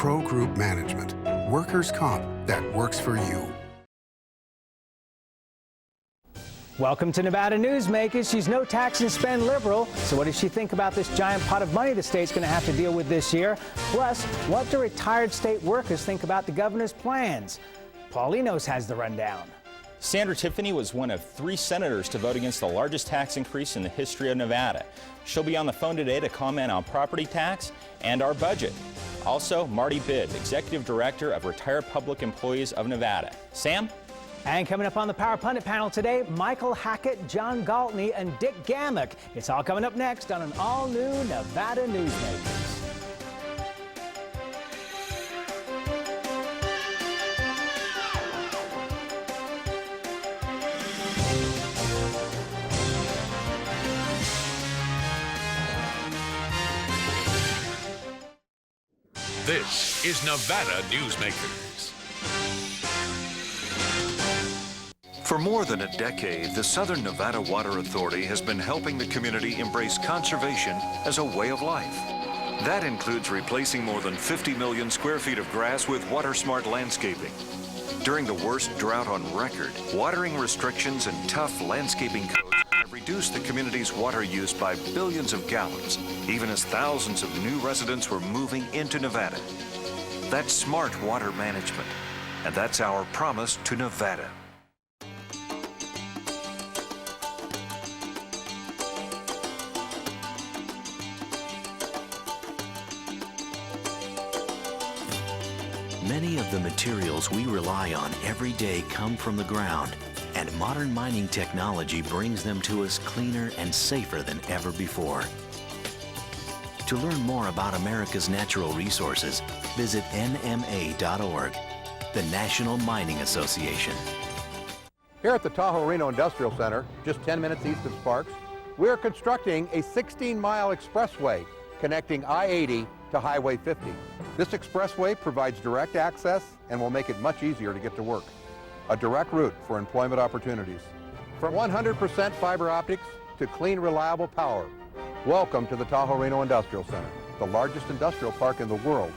Pro Group Management. Workers' comp that works for you. Welcome to Nevada Newsmakers. She's no tax and spend liberal. So what does she think about this giant pot of money the state's going to have to deal with this year? Plus, what do retired state workers think about the governor's plans? Paul Enos has the rundown. Sandra Tiffany was one of 3 senators to vote against the largest tax increase in the history of Nevada. She'll be on the phone today to comment on property tax and our budget. Also, Marty Bibb, Executive Director of Retired Public Employees of Nevada. Sam? And coming up on the Power Pundit panel today, Michael Hackett, John Gwaltney, and Dick Gammick. It's all coming up next on an all-new Nevada Newsmakers. This is Nevada Newsmakers. For more than a decade, the Southern Nevada Water Authority has been helping the community embrace conservation as a way of life. That includes replacing more than 50 million square feet of grass with water-smart landscaping. During the worst drought on record, watering restrictions and tough landscaping codes have reduced the community's water use by billions of gallons, even as thousands of new residents were moving into Nevada. That's smart water management, and that's our promise to Nevada. Many of the materials we rely on every day come from the ground, and modern mining technology brings them to us cleaner and safer than ever before. To learn more about America's natural resources, visit nma.org, the National Mining Association. Here at the Tahoe Reno Industrial Center, just 10 minutes east of Sparks, we're constructing a 16-mile expressway connecting I-80 to Highway 50. This expressway provides direct access and will make it much easier to get to work. A direct route for employment opportunities. From 100% fiber optics to clean, reliable power. Welcome to the Tahoe Reno Industrial Center, the largest industrial park in the world,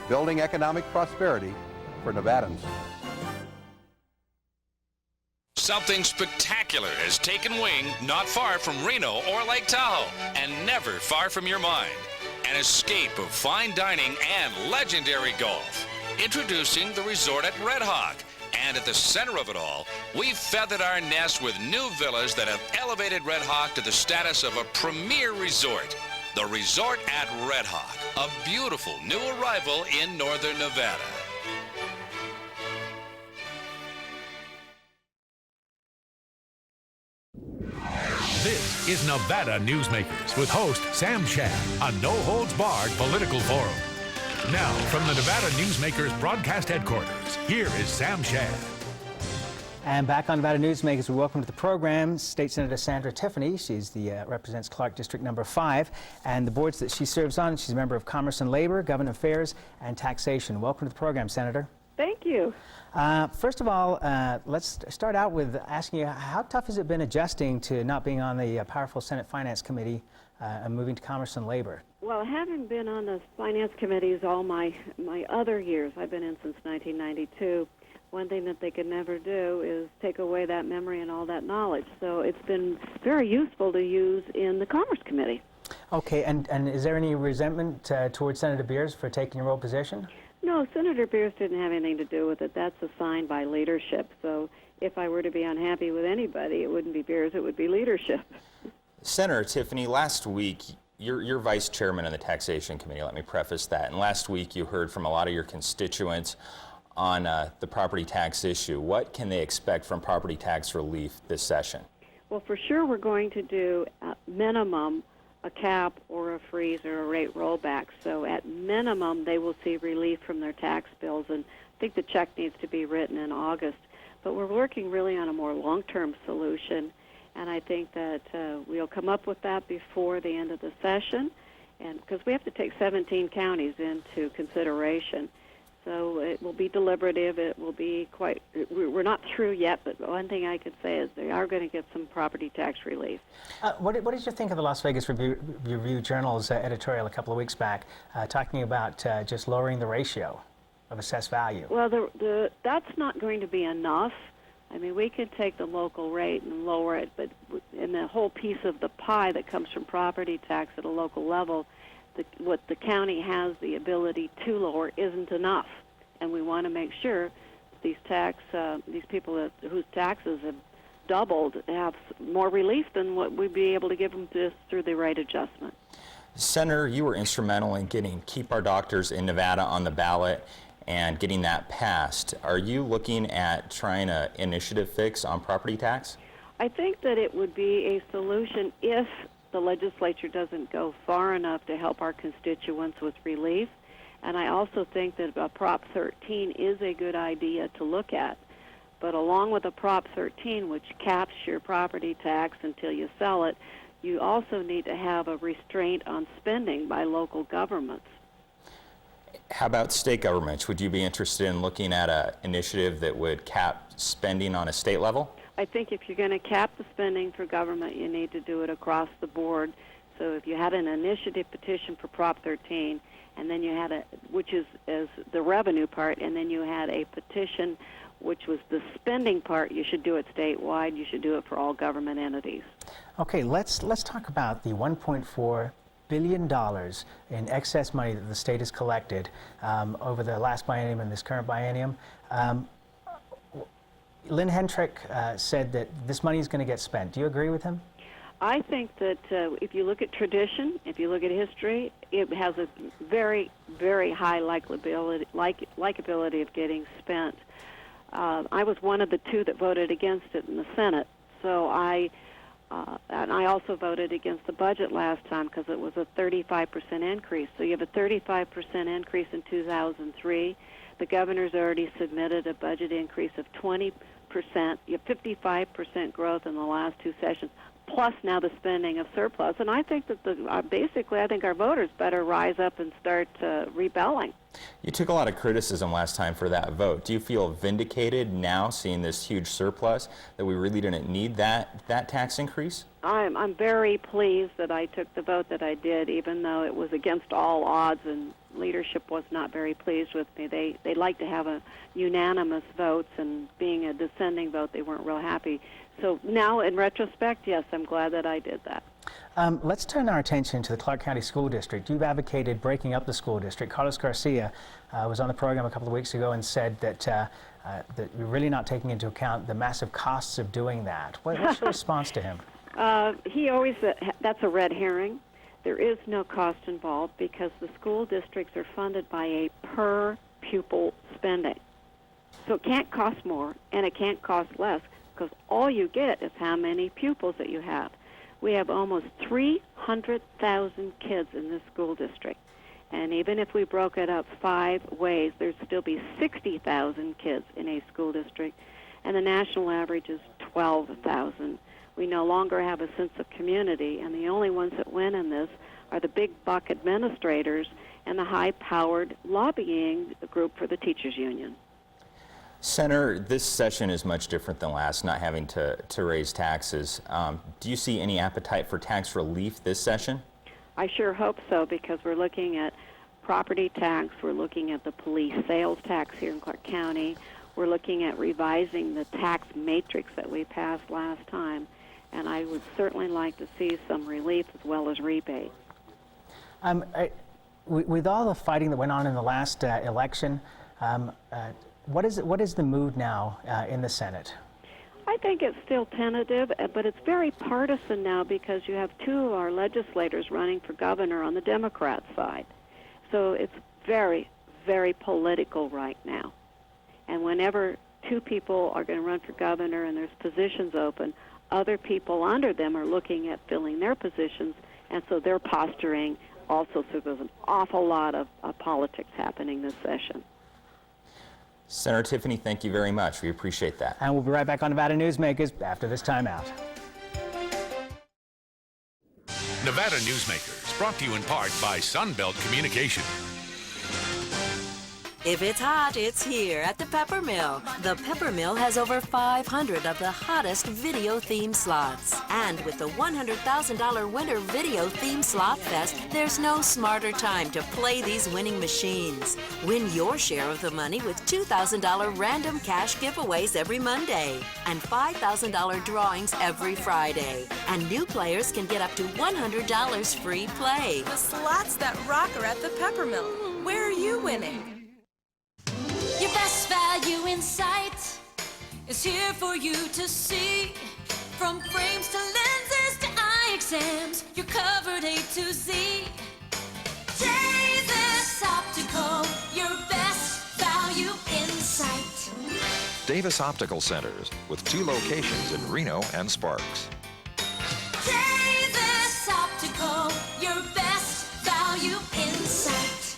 building economic prosperity for Nevadans. Something spectacular has taken wing not far from Reno or Lake Tahoe, and never far from your mind. An escape of fine dining and legendary golf. Introducing the resort at Red Hawk. And at the center of it all, we've feathered our nest with new villas that have elevated Red Hawk to the status of a premier resort. The Resort at Red Hawk, a beautiful new arrival in northern Nevada. This is Nevada Newsmakers with host Sam Shad, a no-holds-barred political forum. Now, from the Nevada Newsmakers broadcast headquarters, here is Sam Shad. And back on Nevada Newsmakers, we welcome to the program State Senator Sandra Tiffany. She's the represents Clark District number 5, and the boards that she serves on. She's a member of Commerce and Labor, Government Affairs, and Taxation. Welcome to the program, Senator. Thank you. First of all, let's start out with asking you, how tough has it been adjusting to not being on the powerful Senate Finance Committee and moving to Commerce and Labor? Well, having been on the Finance Committees all my other years, I've been in since 1992, one thing that they could never do is take away that memory and all that knowledge. So it's been very useful to use in the Commerce Committee. Okay, and is there any resentment towards Senator Beers for taking your old position? No, Senator Beers didn't have anything to do with it. That's assigned by leadership. So if I were to be unhappy with anybody, it wouldn't be Beers, it would be leadership. Senator Tiffany, last week, you're vice chairman of the Taxation Committee, let me preface that. And last week you heard from a lot of your constituents on the property tax issue. What can they expect from property tax relief this session? Well, for sure we're going to do at minimum a cap or a freeze or a rate rollback. So at minimum, they will see relief from their tax bills, and I think the check needs to be written in August. But we're working really on a more long-term solution, and I think that we'll come up with that before the end of the session, and because we have to take 17 counties into consideration. So it will be deliberative. It will be quite, we're not through yet, but one thing I could say is they are going to get some property tax relief. What did you think of the Las Vegas Review-Journal's editorial a couple of weeks back talking about just lowering the ratio of assessed value? Well, that's not going to be enough. I mean, we could take the local rate and lower it, but in the whole piece of the pie that comes from property tax at a local level, what the county has the ability to lower isn't enough, and we want to make sure these people whose taxes have doubled have more relief than what we'd be able to give them just through the rate adjustment. Senator, you were instrumental in getting Keep Our Doctors in Nevada on the ballot and getting that passed. Are you looking at trying an initiative fix on property tax? I think that it would be a solution if the legislature doesn't go far enough to help our constituents with relief. And I also think that Prop 13 is a good idea to look at. But along with a Prop 13, which caps your property tax until you sell it, you also need to have a restraint on spending by local governments. How about state governments? Would you be interested in looking at an initiative that would cap spending on a state level? I think if you're going to cap the spending for government, you need to do it across the board. So if you had an initiative petition for Prop 13, and then you had which is the revenue part, and then you had a petition which was the spending part, you should do it statewide. You should do it for all government entities. Okay, let's talk about the $1.4 billion in excess money that the state has collected over the last biennium and this current biennium. Lynn Hentrick said that this money is going to get spent. Do you agree with him? I think that if you look at tradition, if you look at history, it has a very, very high likability of getting spent. I was one of the two that voted against it in the Senate, so and I also voted against the budget last time because it was a 35% increase. So you have a 35% increase in 2003. The governor's already submitted a budget increase of 20%. You have 55% growth in the last two sessions, plus now the spending of surplus. And I think that basically, I think our voters better rise up and start rebelling. You took a lot of criticism last time for that vote. Do you feel vindicated now, seeing this huge surplus, that we really didn't need that tax increase? I'm very pleased that I took the vote that I did, even though it was against all odds and leadership was not very pleased with me. They like to have a unanimous votes, and being a dissenting vote, they weren't real happy. So now, in retrospect, yes, I'm glad that I did that. Let's turn our attention to the Clark County School District. You've advocated breaking up the school district. Carlos Garcia was on the program a couple of weeks ago and said that you're really not taking into account the massive costs of doing that. What's your response to him? He always said that's a red herring. There is no cost involved because the school districts are funded by a per pupil spending. So it can't cost more and it can't cost less because all you get is how many pupils that you have. We have almost 300,000 kids in this school district. And even if we broke it up 5 ways, there'd still be 60,000 kids in a school district. And the national average is 12,000. We no longer have a sense of community, and the only ones that win in this are the big buck administrators and the high-powered lobbying group for the teachers union. Senator, this session is much different than last, not having to raise taxes. Do you see any appetite for tax relief this session? I sure hope so, because we're looking at property tax, we're looking at the police sales tax here in Clark County, we're looking at revising the tax matrix that we passed last time, and I would certainly like to see some relief as well as rebate. With all the fighting that went on in the last election, what is the mood now in the Senate? I think it's still tentative, but it's very partisan now because you have 2 of our legislators running for governor on the Democrat side. So it's very, very political right now. And whenever 2 people are going to run for governor and there's positions open, other people under them are looking at filling their positions, and so they're posturing also. So there's an awful lot of politics happening this session. Senator Tiffany, thank you very much. We appreciate that. And we'll be right back on Nevada Newsmakers after this timeout. Nevada Newsmakers, brought to you in part by Sunbelt Communication. If it's hot, it's here at the Pepper Mill. The Pepper Mill has over 500 of the hottest video theme slots. And with the $100,000 Winter Video Theme Slot Fest, there's no smarter time to play these winning machines. Win your share of the money with $2,000 random cash giveaways every Monday and $5,000 drawings every Friday. And new players can get up to $100 free play. The slots that rock are at the Pepper Mill. Where are you winning? Your best value in sight is here for you to see. From frames to lenses to eye exams, you're covered A to Z. Davis Optical, your best value in sight. Davis Optical Centers, with 2 locations in Reno and Sparks. Davis Optical, your best value in sight.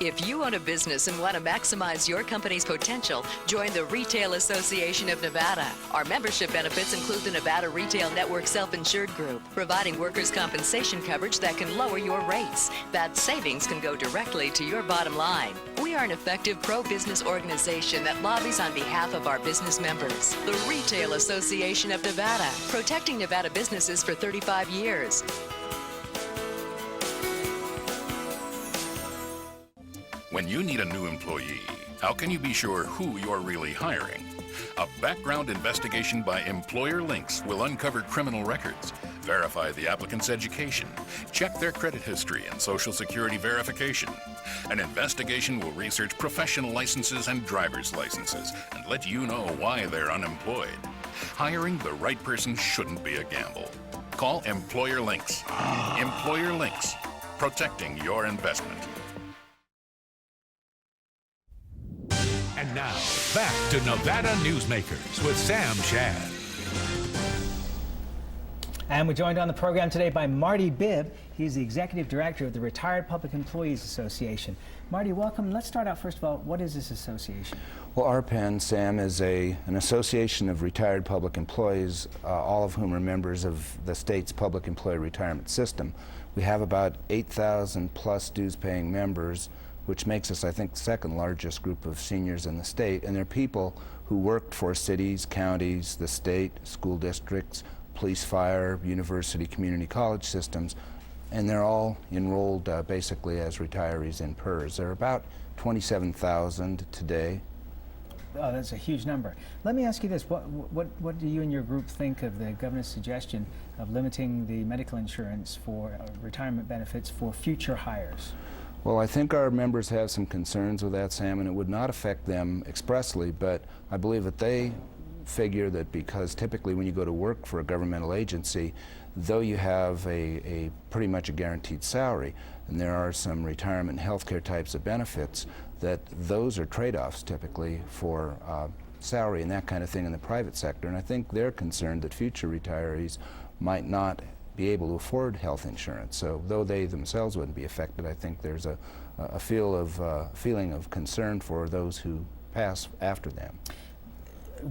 If you own a business and want to maximize your company's potential, join the Retail Association of Nevada. Our membership benefits include the Nevada Retail Network Self-Insured Group, providing workers' compensation coverage that can lower your rates. That savings can go directly to your bottom line. We are an effective pro-business organization that lobbies on behalf of our business members. The Retail Association of Nevada, protecting Nevada businesses for 35 years. When you need a new employee, how can you be sure who you're really hiring? A background investigation by Employer Links will uncover criminal records, verify the applicant's education, check their credit history and Social Security verification. An investigation will research professional licenses and driver's licenses and let you know why they're unemployed. Hiring the right person shouldn't be a gamble. Call Employer Links. Employer Links, protecting your investment. And now, back to Nevada Newsmakers with Sam Shad. And we're joined on the program today by Marty Bibb. He's the Executive Director of the Retired Public Employees Association. Marty, welcome. Let's start out, first of all, what is this association? Well, RPEN, Sam, is an association of retired public employees, all of whom are members of the state's public employee retirement system. We have about 8,000 plus dues-paying members, which makes us, I think, the second largest group of seniors in the state. And they're people who worked for cities, counties, the state, school districts, police, fire, university, community college systems, and they're all enrolled basically as retirees in PERS. There are about 27,000 today. Oh, that's a huge number. Let me ask you this, what do you and your group think of the governor's suggestion of limiting the medical insurance for retirement benefits for future hires? Well, I think our members have some concerns with that, Sam, and it would not affect them expressly, but I believe that they figure that because typically when you go to work for a governmental agency, though you have a pretty much a guaranteed salary, and there are some retirement and health care types of benefits, that those are trade-offs typically for salary and that kind of thing in the private sector. And I think they're concerned that future retirees might not be able to afford health insurance. So though they themselves wouldn't be affected, I think there's a feeling of concern for those who pass after them.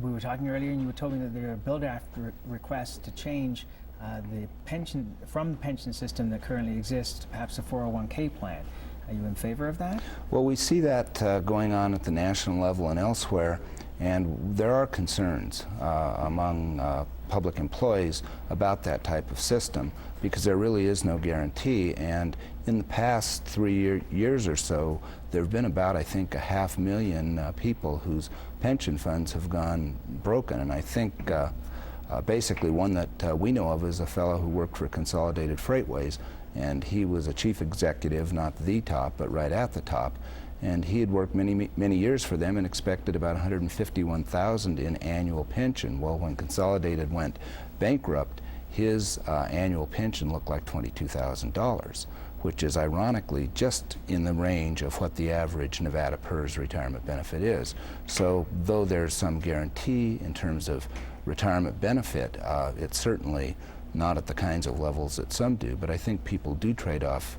We were talking earlier, and you told me that there are bill-draft requests to change the pension from the pension system that currently exists to perhaps a 401k plan. Are you in favor of that? Well, we see that going on at the national level and elsewhere, and there are concerns among public employees about that type of system because there really is no guarantee. And in the past 3 years or so, there have been about, I think, 500,000 people whose pension funds have gone broken. And I think basically one that we know of is a fellow who worked for Consolidated Freightways, and he was a chief executive, not the top, but right at the top. And he had worked many years for them and expected about $151,000 in annual pension. Well, when Consolidated went bankrupt, his annual pension looked like $22,000, which is ironically just in the range of what the average Nevada PERS retirement benefit is. So though there's some guarantee in terms of retirement benefit, it's certainly not at the kinds of levels that some do, but I think people do trade off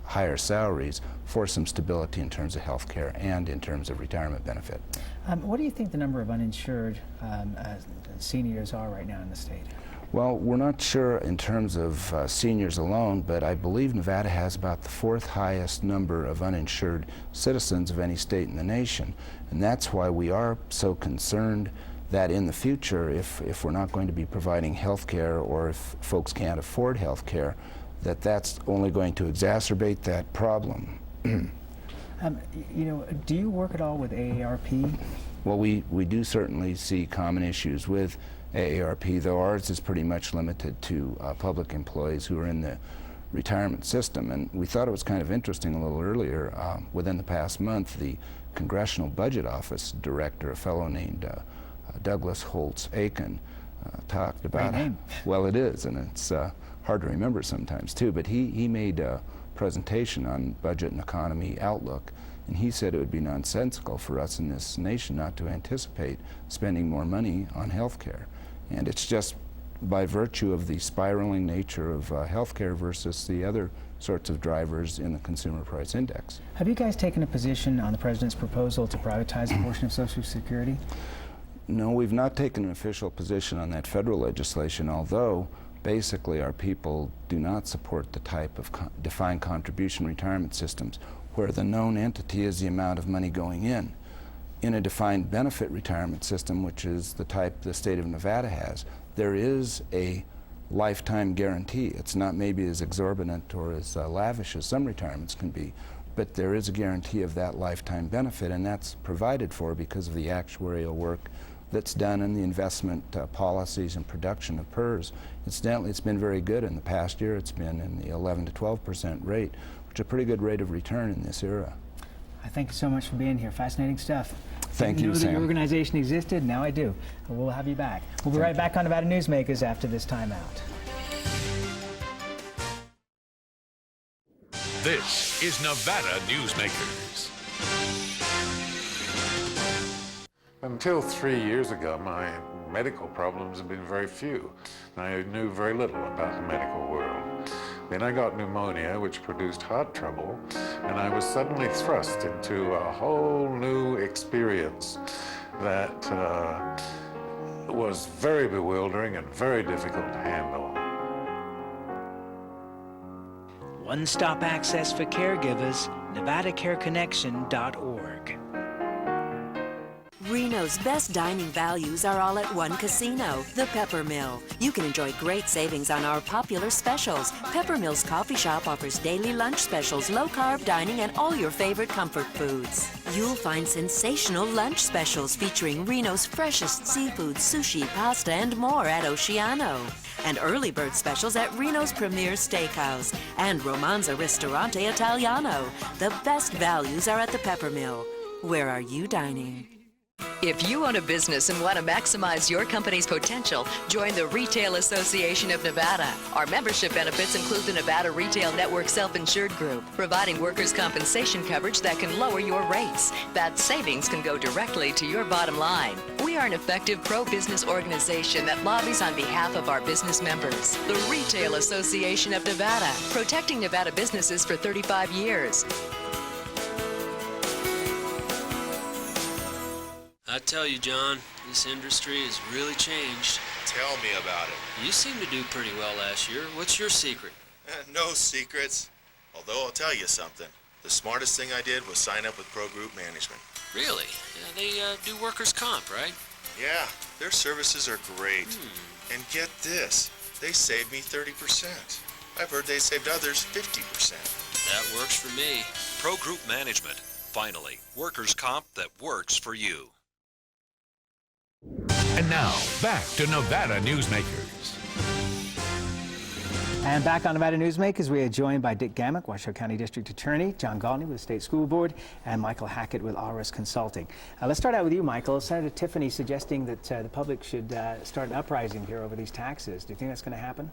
higher salaries for some stability in terms of health care and in terms of retirement benefit. What do you think the number of uninsured seniors are right now in the state? Well, we're not sure in terms of seniors alone, but I believe Nevada has about the 4th highest number of uninsured citizens of any state in the nation. And that's why we are so concerned that in the future, if we're not going to be providing health care, or if folks can't afford health care, that's only going to exacerbate that problem. You know, do you work at all with AARP? Well, we do certainly see common issues with AARP, though ours is pretty much limited to public employees who are in the retirement system. And we thought it was kind of interesting a little earlier, within the past month, the Congressional Budget Office Director, a fellow named Douglas Holtz-Aiken, talked about, well, it is, and it's hard to remember sometimes too, but he made a presentation on budget and economy outlook, and he said it would be nonsensical for us in this nation not to anticipate spending more money on health care. And it's just by virtue of the spiraling nature of health care versus the other sorts of drivers in the Consumer Price Index. Have you guys taken a position on the President's proposal to privatize a portion of Social Security? No, we've not taken an official position on that federal legislation, although basically our people do not support the type of defined contribution retirement systems where the known entity is the amount of money going in. In a defined benefit retirement system, which is the type the state of Nevada has, there is a lifetime guarantee. It's not maybe as exorbitant or as lavish as some retirements can be, but there is a guarantee of that lifetime benefit, and that's provided for because of the actuarial work that's done in the investment policies and production of PERS. Incidentally, it's been very good in the past year. It's been in the 11 to 12% rate, which is a pretty good rate of return in this era. I thank you so much for being here. Fascinating stuff. Thank you, Sam. I didn't know that your organization existed. Now I do. We'll have you back. We'll be right back on Nevada Newsmakers after this timeout. This is Nevada Newsmakers. Until 3 years ago, my medical problems have been very few. I knew very little about the medical world. Then I got pneumonia, which produced heart trouble, and I was suddenly thrust into a whole new experience that was very bewildering and very difficult to handle. One-stop access for caregivers, NevadaCareConnection.org. Reno's best dining values are all at one casino, the Pepper Mill. You can enjoy great savings on our popular specials. Pepper Mill's coffee shop offers daily lunch specials, low-carb dining, and all your favorite comfort foods. You'll find sensational lunch specials featuring Reno's freshest seafood, sushi, pasta, and more at Oceano. And early bird specials at Reno's Premier Steakhouse and Romanza Ristorante Italiano. The best values are at the Pepper Mill. Where are you dining? If you own a business and want to maximize your company's potential, join the Retail Association of Nevada. Our membership benefits include the Nevada Retail Network Self-Insured Group, providing workers' compensation coverage that can lower your rates. That savings can go directly to your bottom line. We are an effective pro-business organization that lobbies on behalf of our business members. The Retail Association of Nevada, protecting Nevada businesses for 35 years. I tell you, John, this industry has really changed. Tell me about it. You seem to do pretty well last year. What's your secret? No secrets. Although I'll tell you something. The smartest thing I did was sign up with Pro Group Management. Really? Yeah, they do workers' comp, right? Yeah, their services are great. And get this, they saved me 30%. I've heard they saved others 50%. That works for me. Pro Group Management. Finally, workers' comp that works for you. And now, back to Nevada Newsmakers. And back on Nevada Newsmakers, we are joined by Dick Gammick, Washoe County District Attorney, John Gwaltney with the State School Board, and Michael Hackett with Alrus Consulting. Let's start out with you, Michael. Senator Tiffany suggesting that the public should start an uprising here over these taxes. Do you think that's going to happen?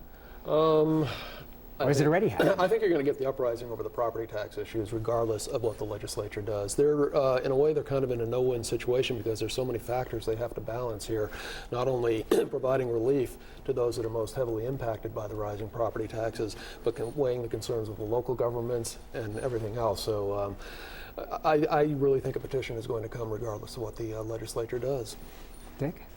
Or is it already happening? I think you're going to get the uprising over the property tax issues regardless of what the legislature does. They're, in a way, they're kind of in a no-win situation because there's so many factors they have to balance here, not only providing relief to those that are most heavily impacted by the rising property taxes, but weighing the concerns of the local governments and everything else. So I really think a petition is going to come regardless of what the legislature does. Dick?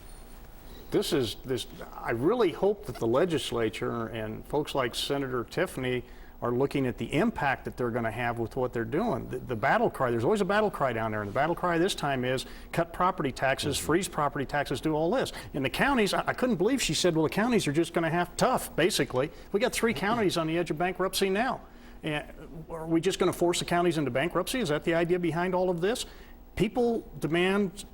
I really hope that the legislature and folks like Senator Tiffany are looking at the impact that they're going to have with what they're doing. The battle cry, there's always a battle cry down there, and the battle cry this time is cut property taxes, freeze property taxes, do all this. In the counties, I couldn't believe she said, well, the counties are just going to have tough, basically. We got 3 counties on the edge of bankruptcy now. And are we just going to force the counties into bankruptcy? Is that the idea behind all of this? People demand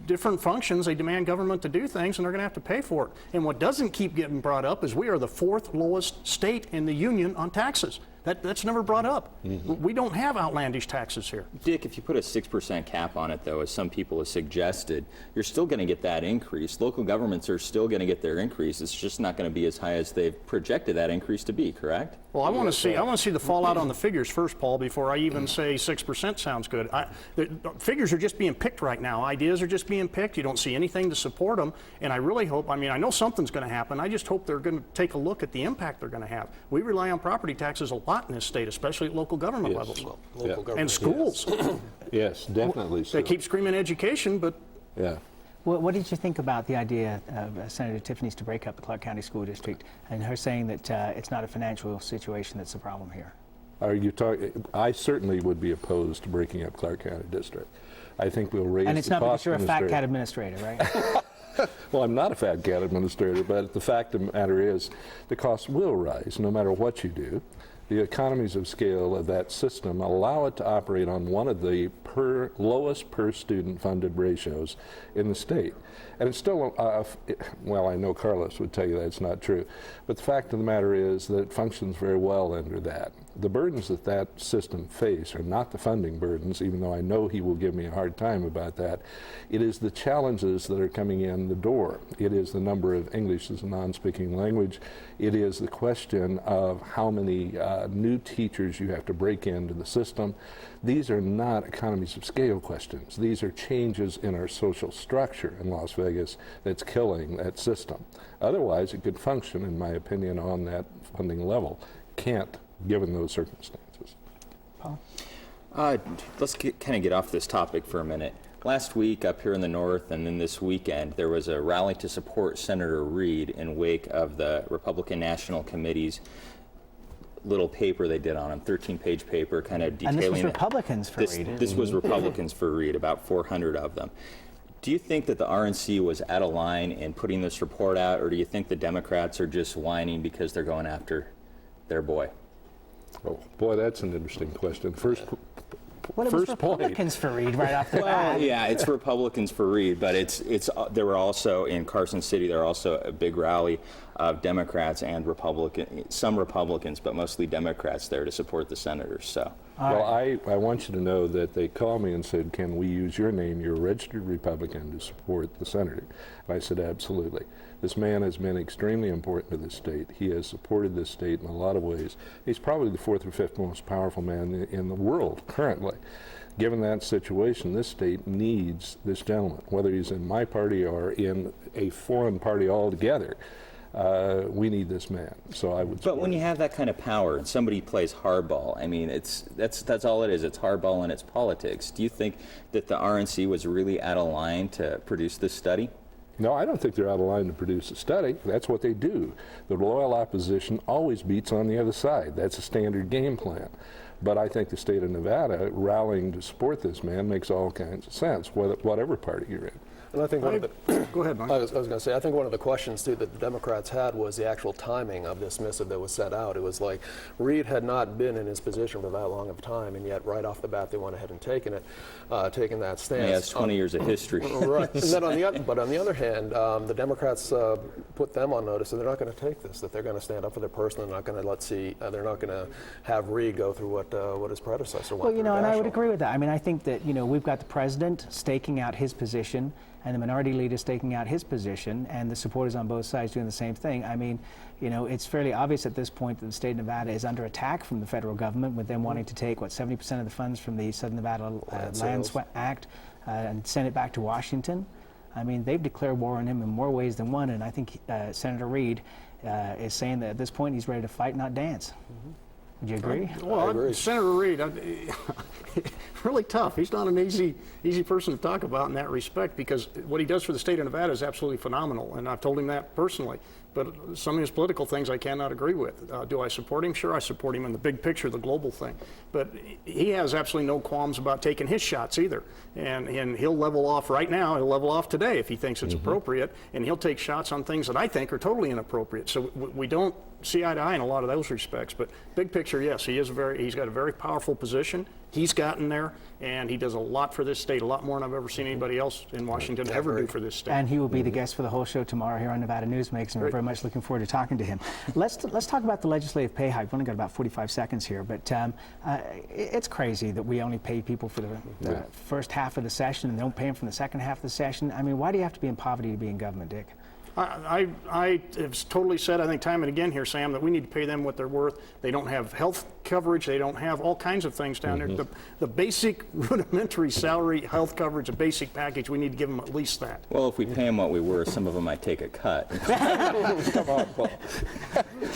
different functions. They demand government to do things, and they're going to have to pay for it. And what doesn't keep getting brought up is we are the 4th lowest state in the union on taxes. That's never brought up. We don't have outlandish taxes here. Dick, if you put a 6% cap on it, though, as some people have suggested, you're still going to get that increase. Local governments are still going to get their increase. It's just not going to be as high as they've projected that increase to be, correct? Well, I want to see the fallout on the figures first, Paul, before I even say 6% sounds good. The figures are just being picked right now. Ideas are just being picked. You don't see anything to support them. And I really hope, I know something's going to happen. I just hope they're going to take a look at the impact they're going to have. We rely on property taxes a lot in this state, especially at local government levels. Local government, and schools. Yes, definitely so. They keep screaming education, but... Yeah. What did you think about the idea of Senator Tiffany's to break up the Clark County School District and her saying that it's not a financial situation that's the problem here? Are you talking? I certainly would be opposed to breaking up Clark County District. I think we'll raise the cost. And it's not because you're a fat cat administrator, right? Well, I'm not a fat cat administrator, but the fact of the matter is the cost will rise no matter what you do. The economies of scale of that system allow it to operate on one of the lowest per student funded ratios in the state. And it's still, well, I know Carlos would tell you that's not true, but the fact of the matter is that it functions very well under that. The burdens that that system face are not the funding burdens, even though I know he will give me a hard time about that. It is the challenges that are coming in the door. It is the number of English as a non-speaking language. It is the question of how many new teachers you have to break into the system. These are not economies of scale questions. These are changes in our social structure in Las Vegas that's killing that system. Otherwise, it could function, in my opinion, on that funding level. Can't, given those circumstances. Paul? Let's kind of get off this topic for a minute. Last week up here in the north and then this weekend, there was a rally to support Senator Reid in wake of the Republican National Committee's little paper they did on him, 13-page paper, kind of detailing. And this was Republicans for Reid. This was Republicans for Reid, about 400 of them. Do you think that the RNC was out of line in putting this report out, or do you think the Democrats are just whining because they're going after their boy? Oh, boy, that's an interesting question. First Well, it was Republicans for Reid right off the bat. Yeah, it's Republicans for Reid, but there were also in Carson City, there were also a big rally of Democrats and some Republicans, but mostly Democrats there to support the senators. So. Well, I want you to know that they called me and said, can we use your name? You're a registered Republican to support the senator. And I said, absolutely. This man has been extremely important to this state. He has supported this state in a lot of ways. He's probably the 4th or 5th most powerful man in the world currently. Given that situation, this state needs this gentleman, whether he's in my party or in a foreign party altogether. We need this man, so I would. But when you have that kind of power and somebody plays hardball, I mean, that's all it is. It's hardball and it's politics. Do you think that the RNC was really out of line to produce this study? No, I don't think they're out of line to produce a study. That's what they do. The loyal opposition always beats on the other side. That's a standard game plan. But I think the state of Nevada rallying to support this man makes all kinds of sense, whatever party you're in. And I think go ahead, Mike. I was going to say, I think one of the questions too that the Democrats had was the actual timing of this missive that was set out. It was like Reid had not been in his position for that long of time, and yet right off the bat they went ahead and taken that stance. Yeah, it's 20 years of history. Right. And then on the other hand, the Democrats put them on notice that they're not going to take this. That they're going to stand up for their person. They're not going to they're not going to have Reid go through what his predecessor went through. Well, and I would agree with that. I mean, I think that we've got the president staking out his position, and the minority leader staking out his position, and the supporters on both sides doing the same thing. I mean, it's fairly obvious at this point that the state of Nevada is under attack from the federal government, with them wanting to take, 70% of the funds from the Southern Nevada Land Act and send it back to Washington. I mean, they've declared war on him in more ways than one, and I think Senator Reid is saying that at this point he's ready to fight, not dance. Would you agree? Well, I agree. Senator Reid, it really really tough. He's not an easy person to talk about in that respect, because what he does for the state of Nevada is absolutely phenomenal, and I've told him that personally. But some of his political things I cannot agree with. Do I support him? Sure, I support him in the big picture, the global thing. But he has absolutely no qualms about taking his shots either. And he'll level off right now. He'll level off today if he thinks it's appropriate. And he'll take shots on things that I think are totally inappropriate. So we don't see eye to eye in a lot of those respects. But big picture, yes, he's got a very powerful position. He's gotten there, and he does a lot for this state, a lot more than I've ever seen anybody else in Washington ever do for this state. And he will be the guest for the whole show tomorrow here on Nevada Newsmakers, and we're very much looking forward to talking to him. Let's talk about the legislative pay hike. We've only got about 45 seconds here, but it's crazy that we only pay people for the first half of the session and don't pay them from the second half of the session. I mean, why do you have to be in poverty to be in government, Dick? I have totally said, I think time and again here, Sam, that we need to pay them what they're worth. They don't have health coverage. They don't have all kinds of things down there. The basic rudimentary salary, health coverage, a basic package, we need to give them at least that. Well, if we pay them what we were, some of them might take a cut. Come on, Paul.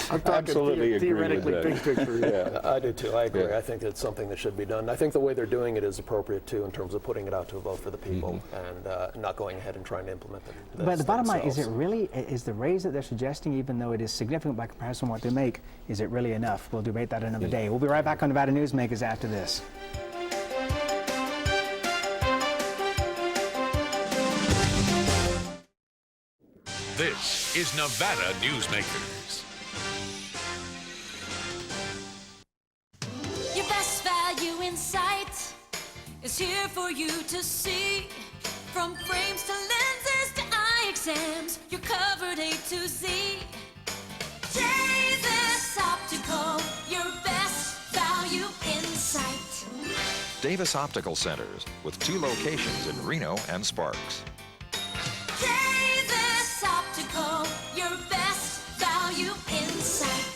I'm talking theoretically big picture. Yeah, I do too. I agree. Yeah. I think it's something that should be done. I think the way they're doing it is appropriate too, in terms of putting it out to a vote for the people and not going ahead and trying to implement it. But the bottom line, is it really, is the raise that they're suggesting, even though it is significant by comparison to what they make, is it really enough? We'll debate that another day. We'll be right back on Nevada Newsmakers after this. This is Nevada Newsmakers. Your best value in sight is here for you to see. From frames to lenses to eye exams, you're covered A to Z. Davis Optical, your best value in sight. Davis Optical Centers, with 2 locations in Reno and Sparks. Davis Optical, your best value in sight.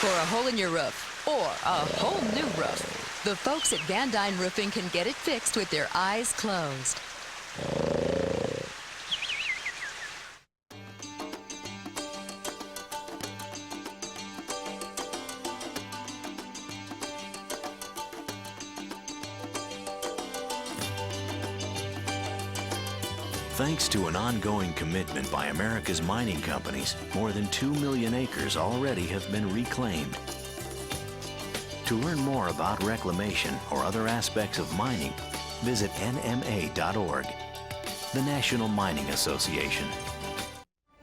For a hole in your roof or a whole new roof, the folks at Van Dyne Roofing can get it fixed with their eyes closed. Thanks to an ongoing commitment by America's mining companies, more than 2 million acres already have been reclaimed. To learn more about reclamation or other aspects of mining, visit nma.org, the National Mining Association.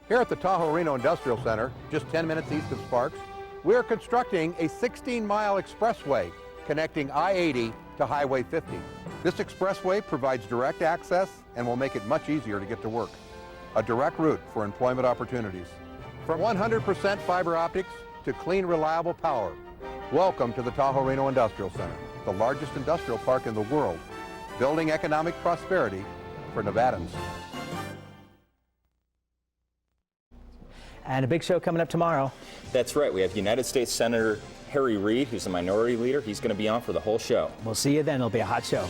Here at the Tahoe Reno Industrial Center, just 10 minutes east of Sparks, we're constructing a 16-mile expressway connecting I-80 to Highway 50. This expressway provides direct access and will make it much easier to get to work. A direct route for employment opportunities. From 100% fiber optics to clean, reliable power. Welcome to the Tahoe Reno Industrial Center, the largest industrial park in the world, building economic prosperity for Nevadans. And a big show coming up tomorrow. That's right. We have United States Senator Harry Reid, who's the minority leader. He's going to be on for the whole show. We'll see you then. It'll be a hot show.